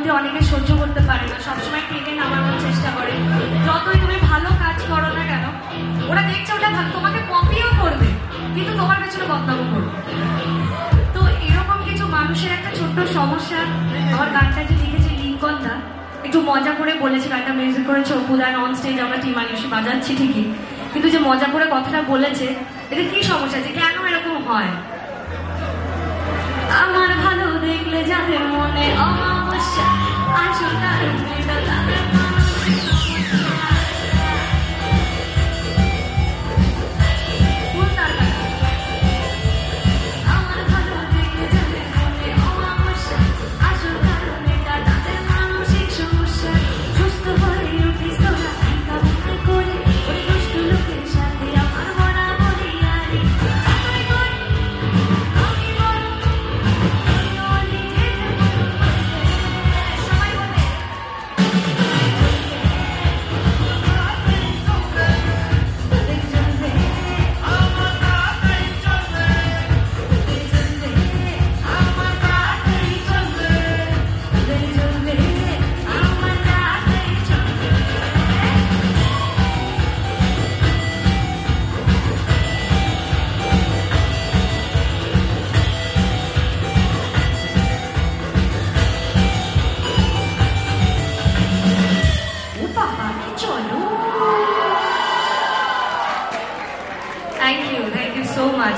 তোমাকে অনেকে সহ্য করতে পারে না, সবসময় টেনে নামানোর চেষ্টা করে। যতই তুমি ভালো কাজ করো না কেন, ওরা দেখছে ওটা ভালো, তোমাকে কপিও করবে, কিন্তু তোমার পেছনে বদনাম করবে। তো এরকম কিছু মানুষের একটা ছোট্ট সমস্যা। আমার গানটা যে লিখেছে লিঙ্কন দা, একটু মজা করে বলেছে, গানটা মিউজিক করেছে অপুদা, অন স্টেজ আমরা টিম আনিসি বাজাচ্ছি ঠিকই, কিন্তু যে মজা করে কথাটা বলেছে, এটা কি সমস্যা, যে কেন এরকম হয়? আমার ভালো দেখলে যাদের মনে অমাবস্যা, আসল কারণ এটা তাদের মানসিক সমস্যা। আমার ভালো দেখলে যাদের মনে অমাবস্যা, আসল কারণ এটা তাদের মানসিক সমস্যা। সুস্থ হয়ে উঠিস তোরা কামনা করে, ওই দুষ্ট লোকের সাথে আমার বরাবরই আরে। Thank you so much.